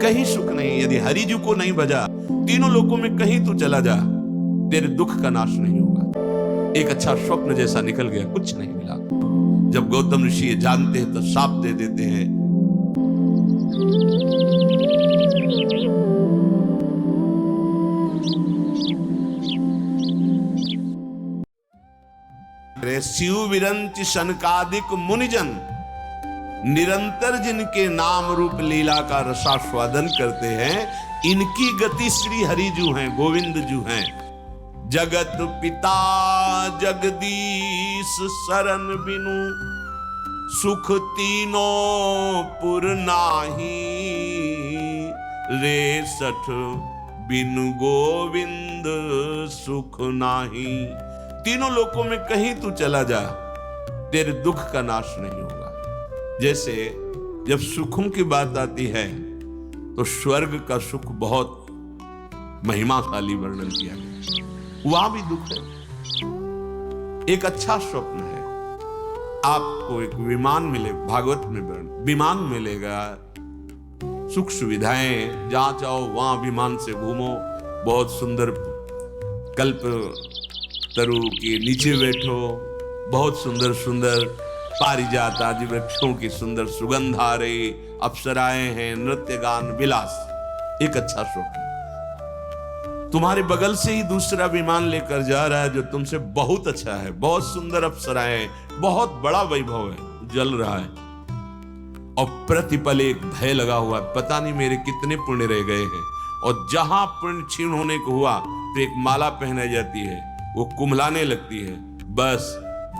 कहीं सुख नहीं। यदि हरिजू को नहीं भजा, तीनों लोकों में कहीं तू चला जा, तेरे दुख का नाश नहीं होगा। एक अच्छा स्वप्न जैसा निकल गया, कुछ नहीं मिला। जब गौतम ऋषि ये जानते हैं तो शाप दे देते हैं। शिव विरंच शनकादिक मुनिजन, निरंतर जिनके नाम रूप लीला का रसास्वादन करते हैं, इनकी गति श्री हरिजू हैं, गोविंद जू हैं। जगत पिता जगदीश शरण बिनु, सुख तीनों पुर नाही। रे सठ बिनु गोविंद सुख नाही। तीनों लोकों में कहीं तू चला जा, तेरे दुख का नाश नहीं होगा। जैसे जब सुखों की बात आती है तो स्वर्ग का सुख बहुत महिमाशाली वर्णन किया गया, वहां भी दुख है। एक अच्छा स्वप्न है, आपको एक विमान मिले, भागवत में विमान मिलेगा, सुख सुविधाएं, जहां चाहो वहां विमान से घूमो, बहुत सुंदर कल्प तरु के नीचे बैठो, बहुत सुंदर सुंदर पारिजात आदि वृक्षों की सुंदर सुगंध आ रही, अप्सराएं हैं, नृत्य गान विलास। एक अच्छा शौक। तुम्हारे बगल से ही दूसरा विमान लेकर जा रहा है जो तुमसे बहुत अच्छा है, बहुत सुंदर अप्सराएं, बहुत बड़ा वैभव है, जल रहा है, और प्रतिपल एक भय लगा हुआ है, पता नहीं मेरे कितने पुण्य रह गए हैं। और जहां पुण्य क्षीण होने को हुआ तो एक माला पहनाई जाती है, वो कुम्हलाने लगती है, बस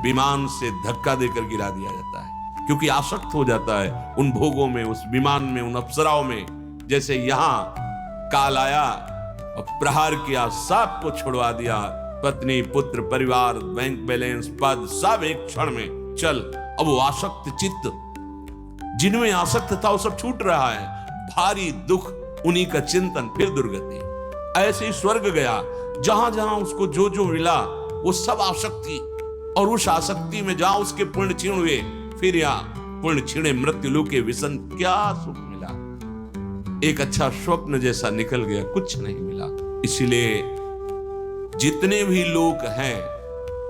विमान से धक्का देकर गिरा दिया जाता है, क्योंकि आसक्त हो जाता है उन भोगों में, उस विमान में, उन अप्सराओं में। जैसे यहां काल आया और प्रहार किया, सबको छुड़वा दिया, पत्नी पुत्र परिवार बैंक बैलेंस पद सब एक क्षण में चल। अब वो आसक्त चित्त जिनमें आसक्त था वो सब छूट रहा है, भारी दुख, उन्हीं का चिंतन, फिर दुर्गति। ऐसे ही स्वर्ग गया, जहां जहां उसको जो जो मिला वो सब आसक्ति, और उस आसक्ति में जहां उसके पुण्य क्षीण हुए, फिर यहाँ पुण्य क्षीणे मृत्यु लोके विसन, क्या सुख मिला। एक अच्छा स्वप्न जैसा निकल गया, कुछ नहीं मिला। इसलिए जितने भी लोग हैं,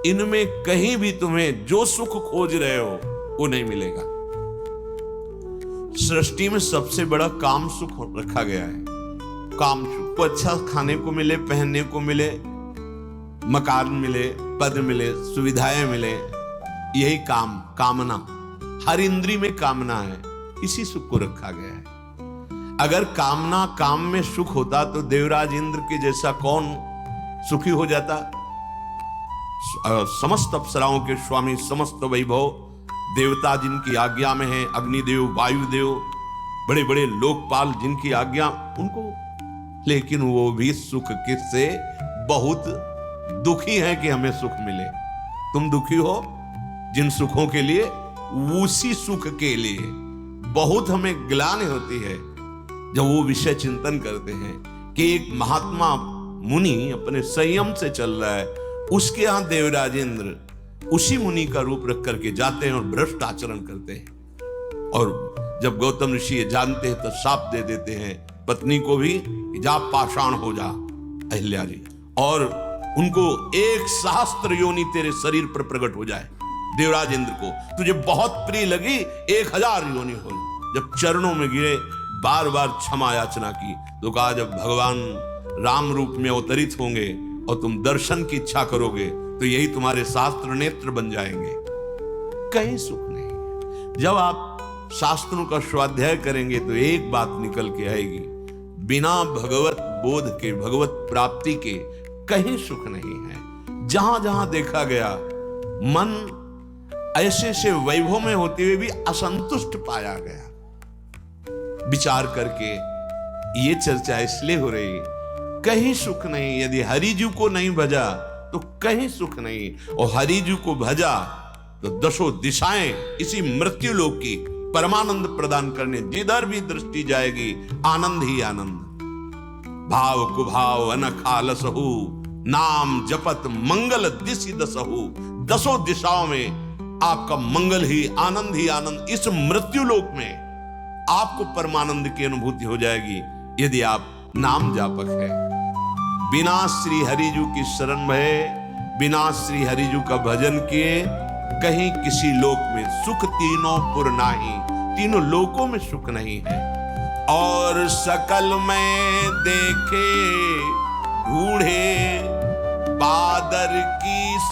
इनमें कहीं भी तुम्हें जो सुख खोज रहे हो वो नहीं मिलेगा। सृष्टि में सबसे बड़ा काम सुख रखा गया है। काम सुख को अच्छा खाने को मिले, पहनने को मिले, मकान मिले, पद मिले, सुविधाएं मिले, यही काम, कामना, हर इंद्री में कामना है, इसी सुख को रखा गया है। अगर कामना काम में सुख होता तो देवराज इंद्र के जैसा कौन सुखी हो जाता। समस्त अप्सराओं के स्वामी, समस्त वैभव, देवता जिनकी आज्ञा में है, अग्निदेव, वायुदेव, बड़े बड़े लोकपाल जिनकी आज्ञा उनको, लेकिन वो भी सुख किससे बहुत दुखी हैं कि हमें सुख मिले। तुम दुखी हो जिन सुखों के लिए, उसी सुख के लिए बहुत हमें ग्लानि होती है जब वो विषय चिंतन करते हैं कि एक महात्मा मुनि अपने संयम से चल रहा है, उसके यहां देवराज इंद्र उसी मुनि का रूप रख करके जाते हैं और भ्रष्ट आचरण करते हैं। और जब गौतम ऋषि ये जानते हैं तो शाप दे देते हैं पत्नी को भी, जा पाषाण हो जा अहिल्या जी, और उनको 1 सहस्त्र योनि तेरे शरीर पर प्रकट हो जाए। देवराज इंद्र को तुझे बहुत प्रिय लगी, 1000 योनि हो। जब चरणों में गिरे, बार बार क्षमा याचना की, तो कहा जब भगवान राम रूप में अवतरित होंगे और तुम दर्शन की इच्छा करोगे तो यही तुम्हारे शास्त्र नेत्र बन जाएंगे। कहीं सुख नहीं। जब आप शास्त्रों का स्वाध्याय करेंगे तो एक बात निकल के आएगी, बिना भगवत बोध के, भगवत प्राप्ति के कहीं सुख नहीं है। जहां जहां देखा गया, मन ऐसे ऐसे वैभव में होते हुए भी असंतुष्ट पाया गया। विचार करके ये चर्चा इसलिए हो रही, कहीं सुख नहीं। यदि हरिजू को नहीं भजा तो कहीं सुख नहीं, और हरिजू को भजा तो दशों दिशाएं इसी मृत्यु लोक की परमानंद प्रदान करने, जिधर भी दृष्टि जाएगी आनंद ही आनंद। भाव कुभाव अनखा लसहु, नाम जपत मंगल दिशि दसहु। दसों दिशाओं में आपका मंगल ही आनंद ही आनंद। इस मृत्यु लोक में आपको परमानंद की अनुभूति हो जाएगी यदि आप नाम जापक है। बिना श्री हरिजू की शरण में, बिना श्री हरिजू का भजन किए कहीं किसी लोक में सुख तीनों पुर नाही, तीनों लोकों में सुख नहीं है। और सकल में देखे ढूंढे बादर की